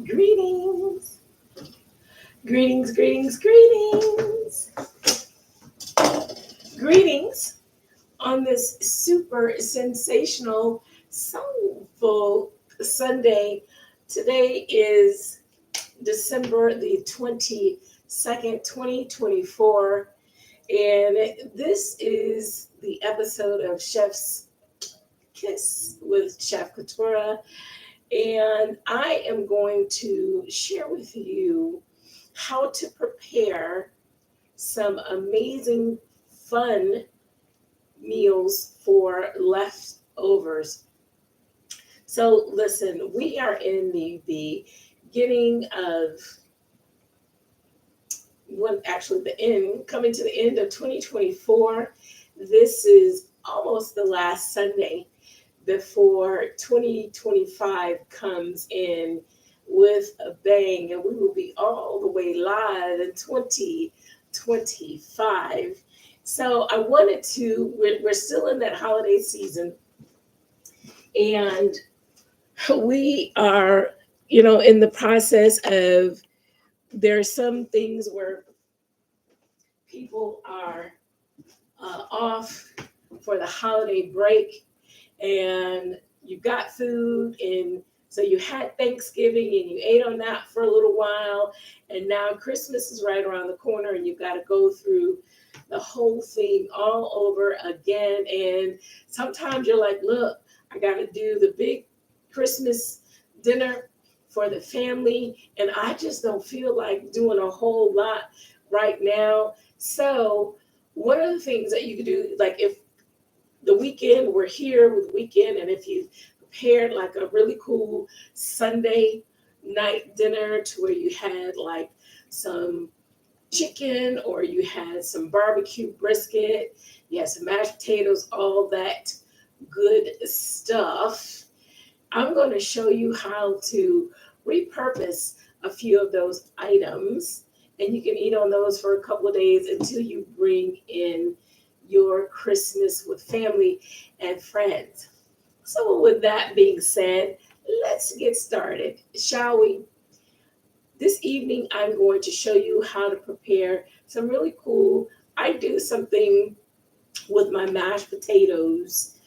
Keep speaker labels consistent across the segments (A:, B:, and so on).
A: Greetings, greetings, greetings, greetings, greetings on this super sensational, soulful Sunday. Today is December the 22nd, 2024, and this is the episode of Chef's Kiss with Chef Couture. And I am going to share with you how to prepare some amazing, fun meals for leftovers. So, listen, we are in the beginning of coming to the end of 2024. This is almost the last Sunday before 2025 comes in with a bang, and we will be all the way live in 2025. So I wanted to, we're still in that holiday season, and we are, in the process of, there are some things where people are off for the holiday break, and you got food, and so you had Thanksgiving and you ate on that for a little while, and now Christmas is right around the corner and you've got to go through the whole thing all over again. And sometimes you're like, look, I got to do the big Christmas dinner for the family, and I just don't feel like doing a whole lot right now. So one of the things that you could do, like if the weekend, we're here with the weekend, and if you prepared like a really cool Sunday night dinner to where you had like some chicken, or you had some barbecue brisket, you had some mashed potatoes, all that good stuff, I'm going to show you how to repurpose a few of those items, and you can eat on those for a couple of days until you bring in your Christmas with family and friends. So with that being said, let's get started, shall we? This evening, I'm going to show you how to prepare some really cool, I do something with my mashed potatoes.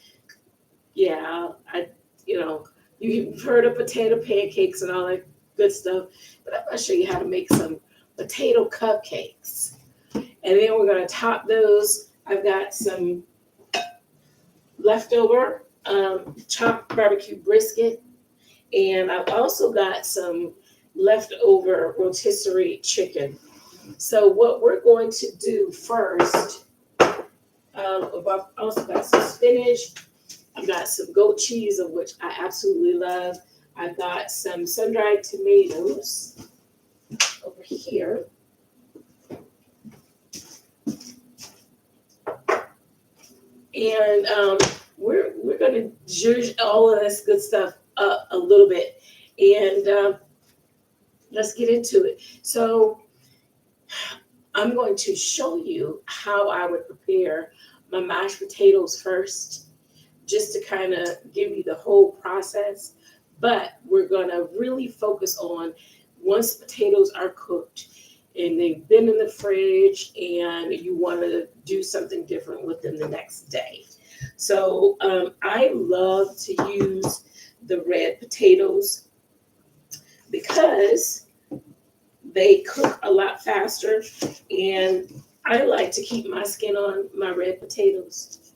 A: Yeah, you've heard of potato pancakes and all that good stuff, but I'm going to show you how to make some potato cupcakes. And then we're going to top those. I've got some leftover chopped barbecue brisket, and I've also got some leftover rotisserie chicken. So what we're going to do first, I've also got some spinach. I've got some goat cheese, of which I absolutely love. I've got some sun-dried tomatoes over here. And we're going to zhuzh all of this good stuff up a little bit, and let's get into it. So I'm going to show you how I would prepare my mashed potatoes first, just to kind of give you the whole process. But we're going to really focus on once potatoes are cooked and they've been in the fridge and you want to do something different with them the next day. So I love to use the red potatoes because they cook a lot faster, and I like to keep my skin on my red potatoes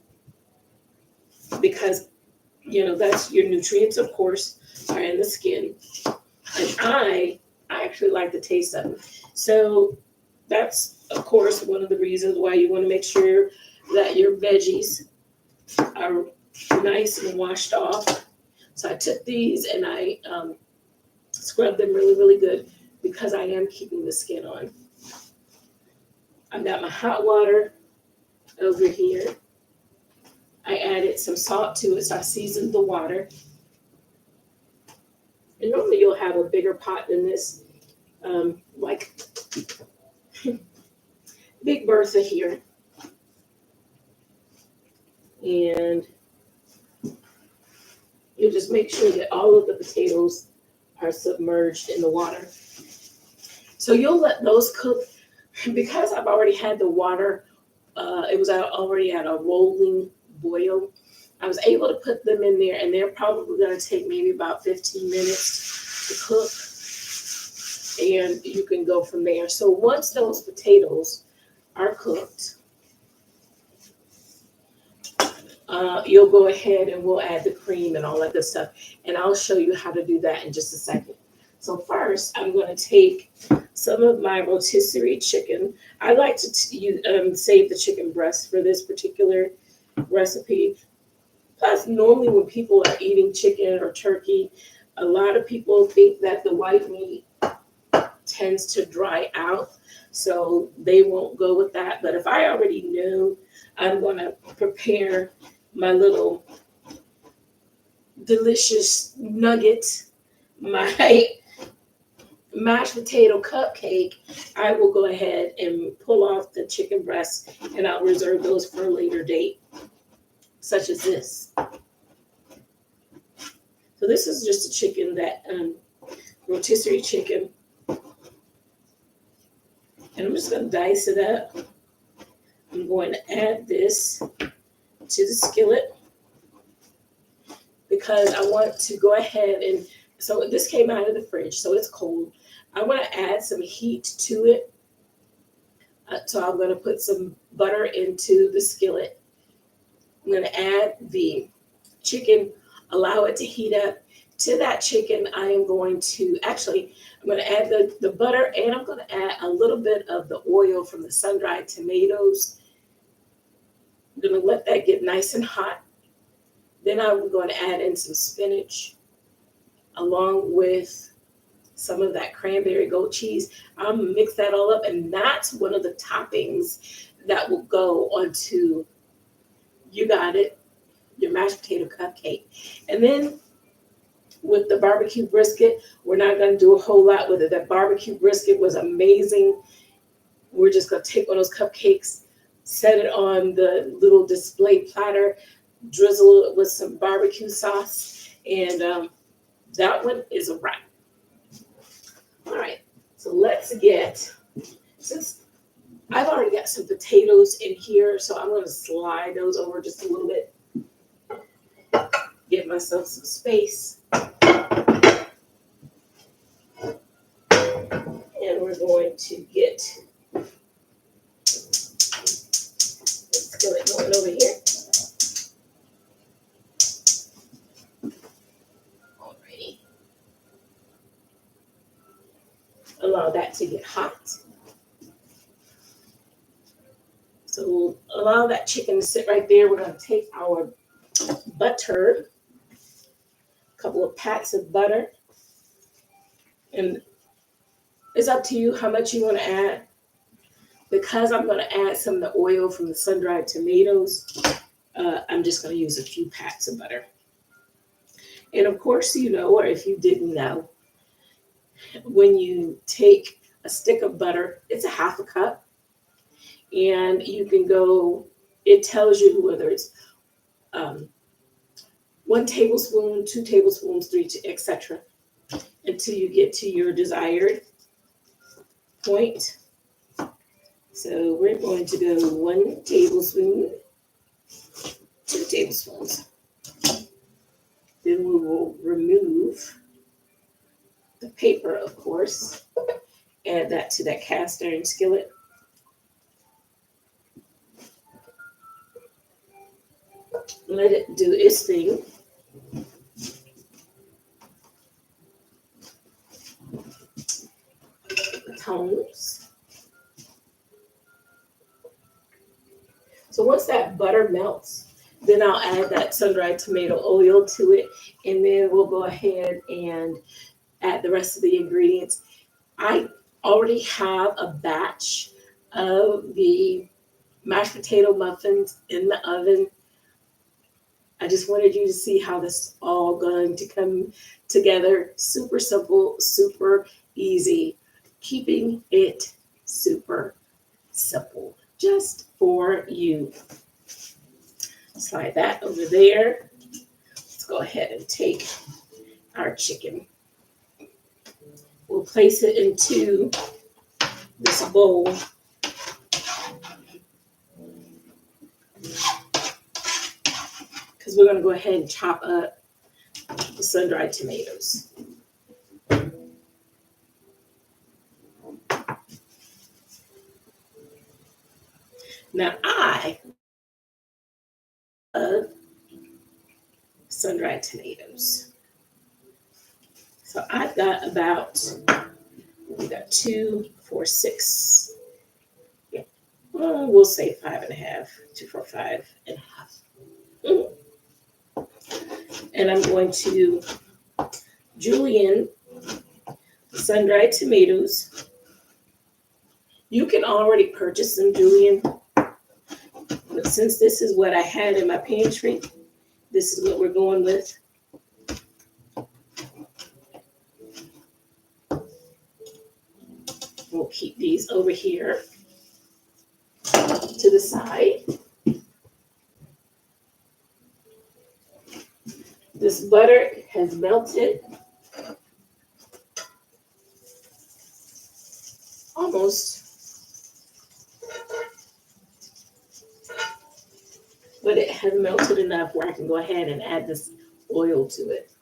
A: because, that's your nutrients, of course, are in the skin. And I actually like the taste of them. So that's, of course, one of the reasons why you want to make sure that your veggies are nice and washed off. So I took these and I scrubbed them really, really good because I am keeping the skin on. I've got my hot water over here. I added some salt to it, so I seasoned the water. And normally you'll have a bigger pot than this, like Big Bertha here. And you just make sure that all of the potatoes are submerged in the water. So you'll let those cook. Because I've already had the water, it was already at a rolling boil. I was able to put them in there, and they're probably going to take maybe about 15 minutes to cook, and you can go from there. So once those potatoes are cooked, you'll go ahead and we'll add the cream and all that good stuff, and I'll show you how to do that in just a second. So first, I'm going to take some of my rotisserie chicken. I like to save the chicken breast for this particular recipe. Plus, normally when people are eating chicken or turkey, a lot of people think that the white meat tends to dry out, so they won't go with that. But if I already know I'm going to prepare my little delicious nugget, my mashed potato cupcake, I will go ahead and pull off the chicken breast, and I'll reserve those for a later date, such as this. So this is just a chicken that, rotisserie chicken. And I'm just going to dice it up. I'm going to add this to the skillet because I want to go ahead and, so this came out of the fridge, so it's cold. I want to add some heat to it. So I'm going to put some butter into the skillet. I'm going to add the chicken, allow it to heat up. To that chicken, I am going to, actually, I'm going to add the butter, and I'm going to add a little bit of the oil from the sun-dried tomatoes. I'm going to let that get nice and hot. Then I'm going to add in some spinach along with some of that cranberry goat cheese. I'll mix that all up, and that's one of the toppings that will go onto, you got it, your mashed potato cupcake. And then with the barbecue brisket, we're not going to do a whole lot with it. That barbecue brisket was amazing. We're just going to take one of those cupcakes, set it on the little display platter, drizzle it with some barbecue sauce, and that one is a wrap. All right, so let's get, since I've already got some potatoes in here, so I'm going to slide those over just a little bit, give myself some space. And we're going to get the skillet going over here. Alrighty. Allow that to get hot. So we'll allow that chicken to sit right there. We're going to take our butter, a couple of pats of butter, and it's up to you how much you want to add. Because I'm going to add some of the oil from the sun-dried tomatoes, I'm just going to use a few pats of butter. And of course, you know, or if you didn't know, when you take a stick of butter, it's a half a cup. And you can go, it tells you whether it's 1 tablespoon, 2 tablespoons, 3, etc., until you get to your desired point. So we're going to go 1 tablespoon, 2 tablespoons. Then we will remove the paper, of course. Add that to that cast iron skillet. Let it do its thing. Tones. So once that butter melts, then I'll add that sun-dried tomato oil to it, and then we'll go ahead and add the rest of the ingredients. I already have a batch of the mashed potato muffins in the oven. I just wanted you to see how this is all going to come together. Super simple, super easy, keeping it super simple. Just for you. Slide that over there. Let's go ahead and take our chicken. place it into this bowl. Because we're going to go ahead and chop up the sun-dried tomatoes. Now, I love sun-dried tomatoes. So I've got we got 2, 4, 6. Yeah, well, we'll say 5.5, 2, 4, 5.5. And I'm going to julienne the sun-dried tomatoes. You can already purchase them julienne, but since this is what I had in my pantry, this is what we're going with. We'll keep these over here to the side. This butter has melted almost, but it has melted enough where I can go ahead and add this oil to it.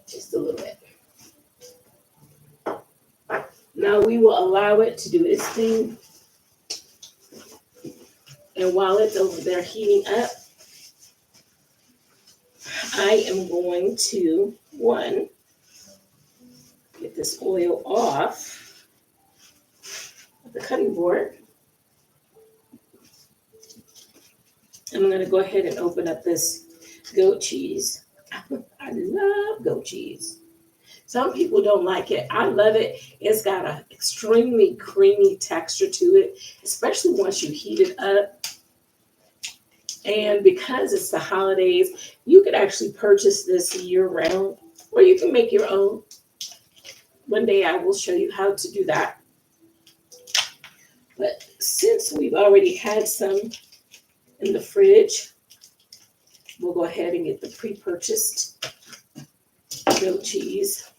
A: Just a little bit. Now we will allow it to do its thing. And while it's over there heating up, I am going to, get this oil off of the cutting board. I'm going to go ahead and open up this goat cheese. I love goat cheese. Some people don't like it. I love it. It's got an extremely creamy texture to it, especially once you heat it up. And because it's the holidays, you could actually purchase this year round, or you can make your own. One day I will show you how to do that. But since we've already had some in the fridge, we'll go ahead and get the pre-purchased goat cheese.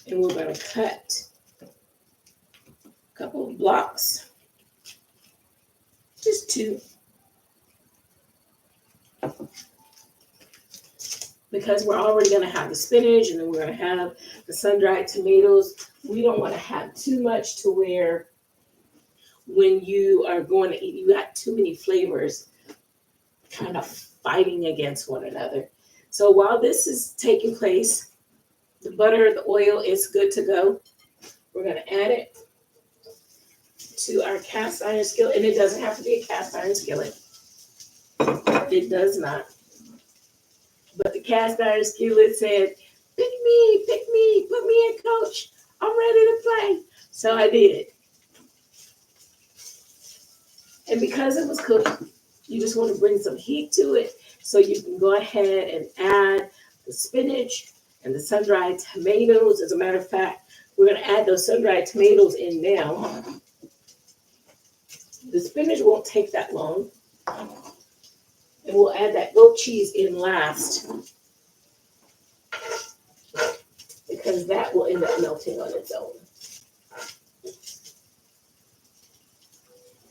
A: And we're going to cut a couple of blocks, just 2. Because we're already going to have the spinach and then we're going to have the sun-dried tomatoes. We don't want to have too much to where when you are going to eat, you got too many flavors kind of fighting against one another. So while this is taking place, the butter, the oil is good to go. We're going to add it to our cast iron skillet, and it doesn't have to be a cast iron skillet. It does not. But the cast iron skillet said, pick me, put me in, coach. I'm ready to play. So I did. And because it was cooked, you just want to bring some heat to it. So you can go ahead and add the spinach and the sun-dried tomatoes. As a matter of fact, we're going to add those sun-dried tomatoes in now. The spinach won't take that long. And we'll add that goat cheese in last, because that will end up melting on its own.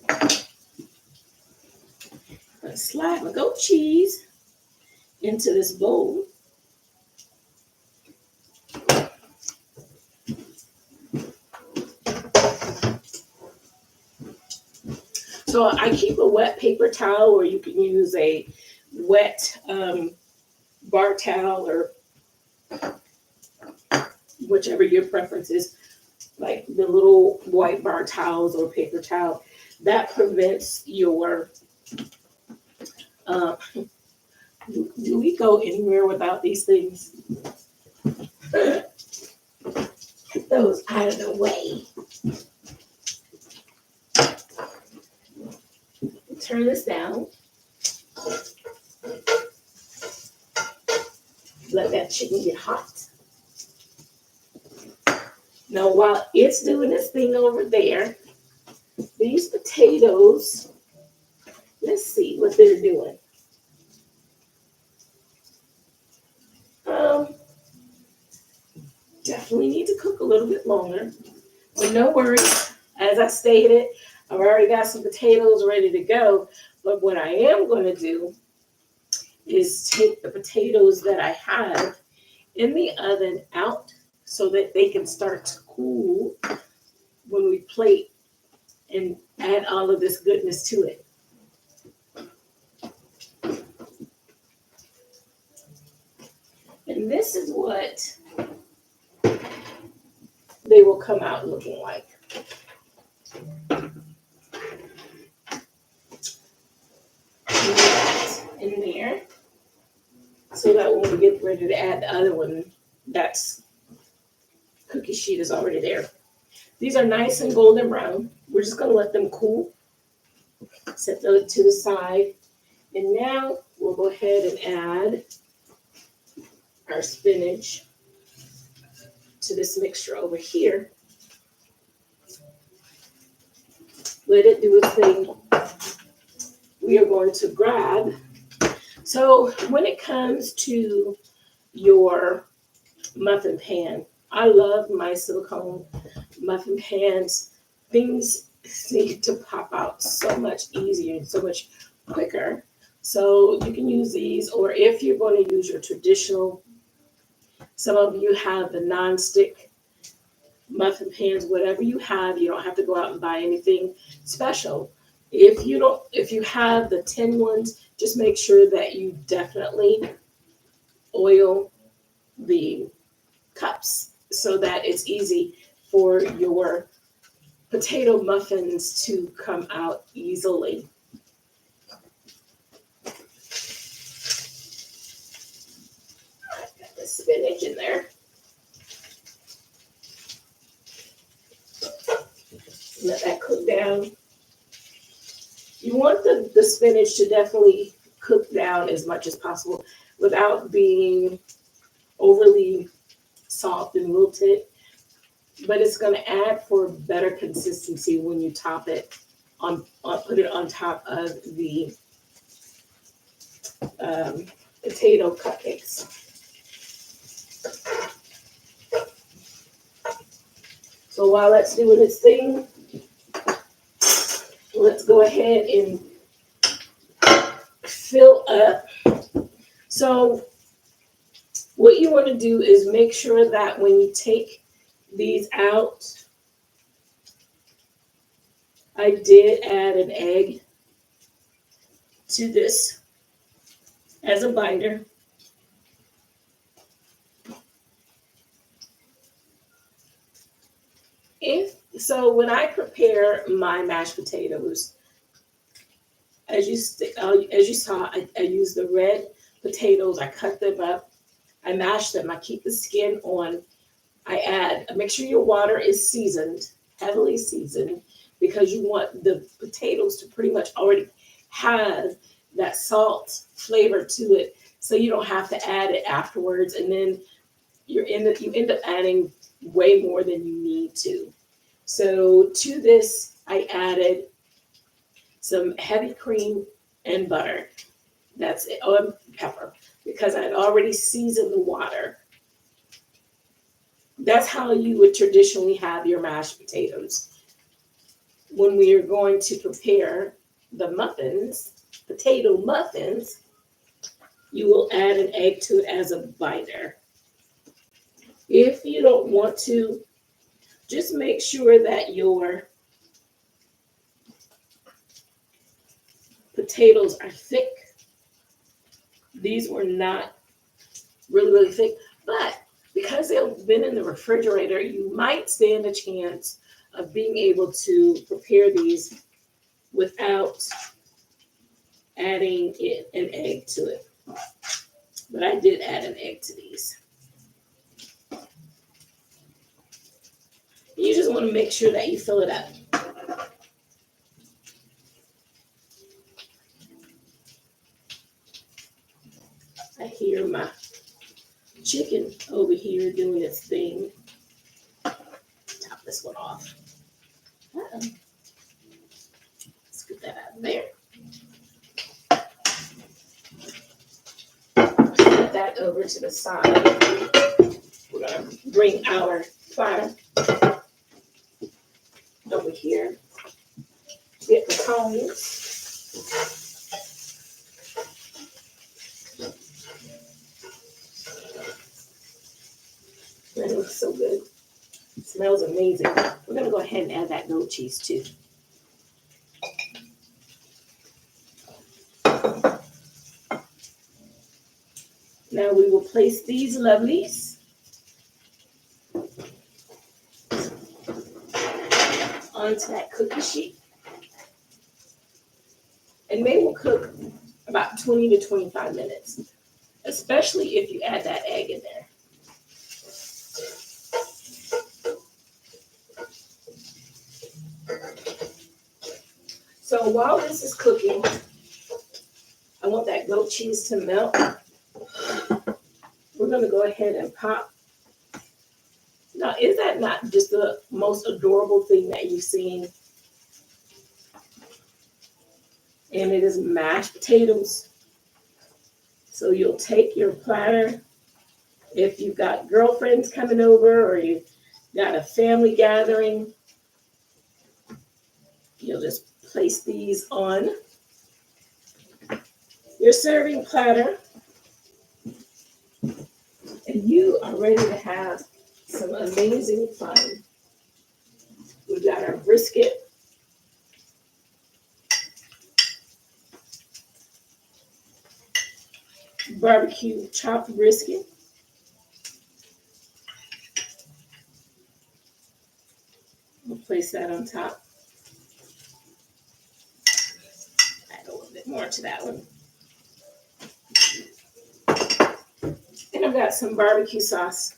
A: I'm going to slide my goat cheese into this bowl. So I keep a wet paper towel, or you can use a wet bar towel, or whichever your preference is, like the little white bar towels or paper towel. That prevents your, do we go anywhere without these things? Get those out of the way. Turn this down. Let that chicken get hot. Now, while it's doing this thing over there, these potatoes Let's see what they're doing. Um, Definitely need to cook a little bit longer, but no worries. As I stated, I've already got some potatoes ready to go. But what I am going to do is take the potatoes that I have in the oven out so that they can start to cool when we plate and add all of this goodness to it. And this is what they will come out looking like. Put that in there so that when we get ready to add the other one, that's cookie sheet is already there. These are nice and golden brown. We're just going to let them cool. Set those to the side. And now we'll go ahead and add our spinach to this mixture over here. Let it do its thing. We are going to grab. So when it comes to your muffin pan, I love my silicone muffin pans. Things seem to pop out so much easier and so much quicker. So you can use these, or if you're going to use your traditional, some of you have the non-stick muffin pans, whatever you have, you don't have to go out and buy anything special. If you have the tin ones, just make sure that you definitely oil the cups so that it's easy for your potato muffins to come out easily. I've got the spinach in there. Let that cook down. You want the spinach to definitely cook down as much as possible without being overly soft and wilted, but it's going to add for better consistency when you top it put it on top of the potato cupcakes. So while that's doing its thing, let's go ahead and fill up. So what you want to do is make sure that when you take these out, I did add an egg to this as a binder. So when I prepare my mashed potatoes, as you saw, I use the red potatoes. I cut them up. I mash them. I keep the skin on. Make sure your water is seasoned, heavily seasoned, because you want the potatoes to pretty much already have that salt flavor to it, so you don't have to add it afterwards, and then you end up adding way more than you need to. So to this, I added some heavy cream and butter. That's it. Oh, and pepper, because I had already seasoned the water. That's how you would traditionally have your mashed potatoes. When we are going to prepare the muffins, potato muffins, you will add an egg to it as a binder. If you don't want to, just make sure that your potatoes are thick. These were not really, really thick, but because they've been in the refrigerator, you might stand a chance of being able to prepare these without adding an egg to it. But I did add an egg to these. You just want to make sure that you fill it up. I hear my chicken over here doing its thing. Top this one off. Let's get that out of there. over to the side. We're going to bring our platter over here. Get the cones. That looks so good. It smells amazing. We're going to go ahead and add that goat cheese too. Now we will place these lovelies onto that cookie sheet. And they will cook about 20 to 25 minutes, especially if you add that egg in there. So while this is cooking, I want that goat cheese to melt. We're going to go ahead and pop. Now, is that not just the most adorable thing that you've seen? And it is mashed potatoes. So you'll take your platter. If you've got girlfriends coming over or you've got a family gathering, you'll just place these on your serving platter. And you are ready to have some amazing fun. We've got our brisket. Barbecue chopped brisket. We'll place that on top. Add a little bit more to that one. And I've got some barbecue sauce.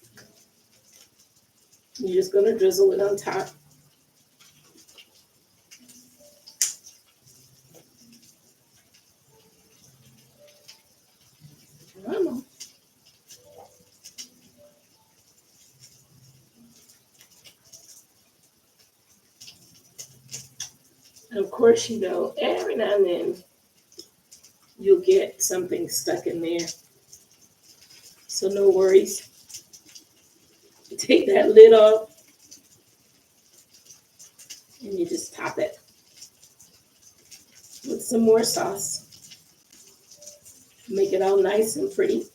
A: You're just going to drizzle it on top. And of course, you know, every now and then you'll get something stuck in there. So no worries. You take that lid off and you just top it with some more sauce. Make it all nice and pretty.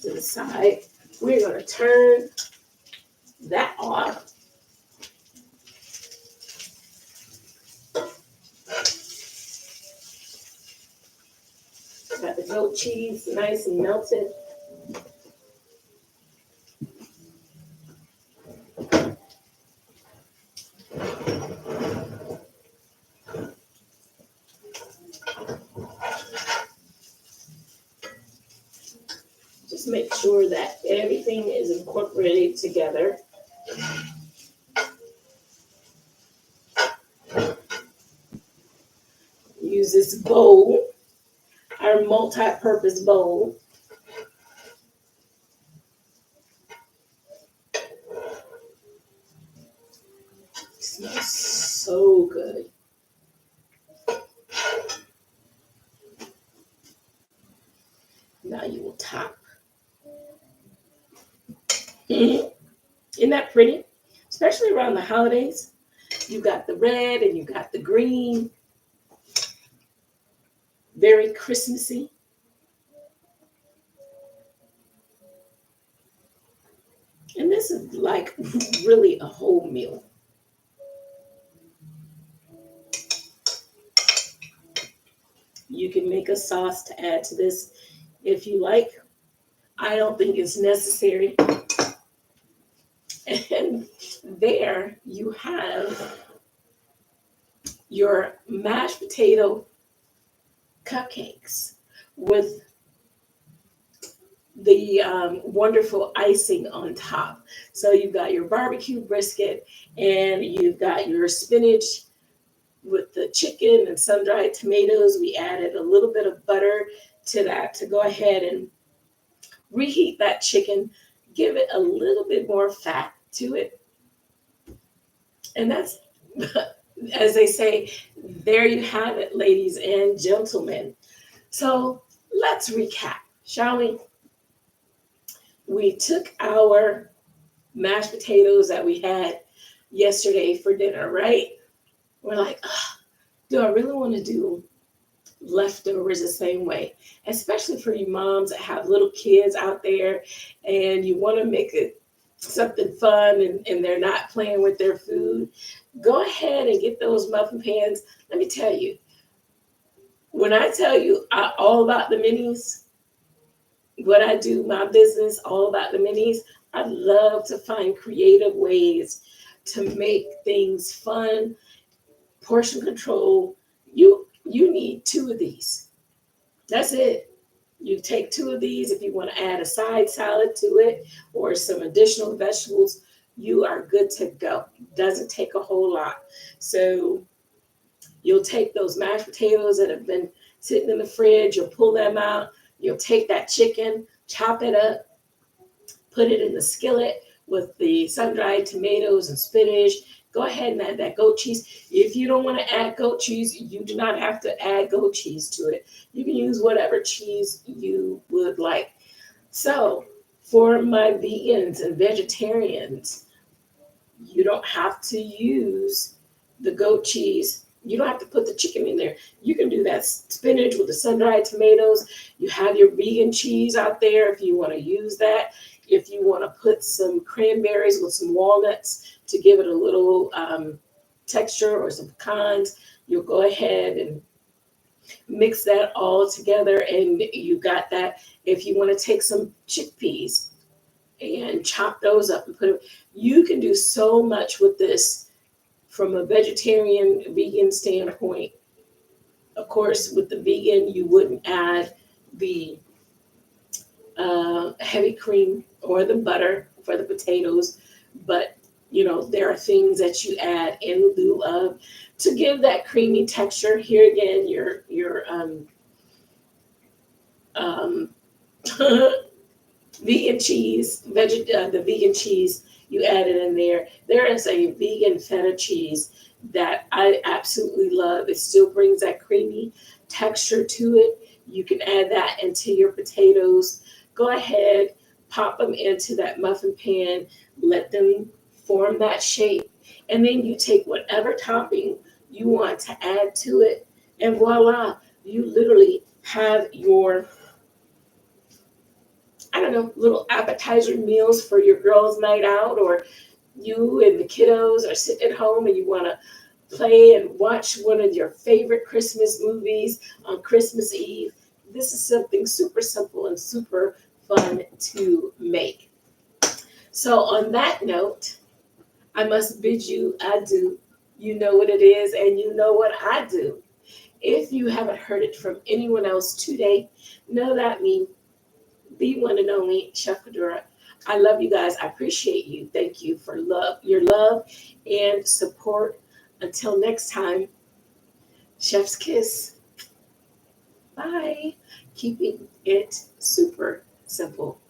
A: To the side, we're going to turn that off. Got the goat cheese nice and melted. Just make sure that everything is incorporated together. Use this bowl, our multi-purpose bowl. It smells so good. Now you will top. Isn't that pretty? Especially around the holidays. You got the red and you got the green. Very Christmassy. And this is like really a whole meal. You can make a sauce to add to this if you like. I don't think it's necessary. And there you have your mashed potato cupcakes with the wonderful icing on top. So you've got your barbecue brisket and you've got your spinach with the chicken and sun-dried tomatoes. We added a little bit of butter to that to go ahead and reheat that chicken, give it a little bit more fat to it. And that's as they say, there you have it, ladies and gentlemen. So let's recap, shall we? We took our mashed potatoes that we had yesterday for dinner, right? We're like, do I really want to do leftovers the same way? Especially for you moms that have little kids out there and you want to make it something fun and they're not playing with their food. Go ahead and get those muffin pans. Let me tell you, when I tell you all about the minis, what I do, my business, all about the minis, I love to find creative ways to make things fun, portion control. You need two of these. That's it. You take two of these if you want to add a side salad to it or some additional vegetables, you are good to go. Doesn't take a whole lot. So you'll take those mashed potatoes that have been sitting in the fridge, you'll pull them out, you'll take that chicken, chop it up, put it in the skillet with the sun-dried tomatoes and spinach. Go ahead and add that goat cheese. If you don't want to add goat cheese, you do not have to add goat cheese to it. You can use whatever cheese you would like. So for my vegans and vegetarians, you don't have to use the goat cheese. You don't have to put the chicken in there. You can do that spinach with the sun-dried tomatoes. You have your vegan cheese out there if you want to use that. If you want to put some cranberries with some walnuts to give it a little texture or some pecans, you'll go ahead and mix that all together and you got that. If you want to take some chickpeas and chop those up and put them, you can do so much with this from a vegetarian vegan standpoint. Of course, with the vegan, you wouldn't add the heavy cream or the butter for the potatoes, but there are things that you add in lieu of to give that creamy texture. Here again, your um, vegan cheese, the vegan cheese, you add it in there. There is a vegan feta cheese that I absolutely love. It still brings that creamy texture to it. You can add that into your potatoes. Go ahead, pop them into that muffin pan, let them form that shape, and then you take whatever topping you want to add to it, and voila, you literally have your, I don't know, little appetizer meals for your girls' night out, or you and the kiddos are sitting at home and you want to play and watch one of your favorite Christmas movies on Christmas Eve. This is something super simple and super fun to make. So, on that note, I must bid you adieu. You know what it is, and you know what I do. If you haven't heard it from anyone else today, know that me, the one and only Chef Kadura. I love you guys. I appreciate you. Thank you for your love and support. Until next time, Chef's Kiss. Bye. Keeping it super simple.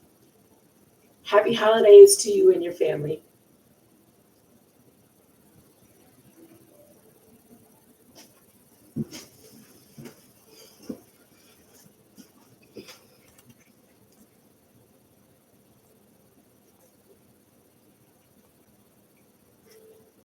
A: Happy holidays to you and your family.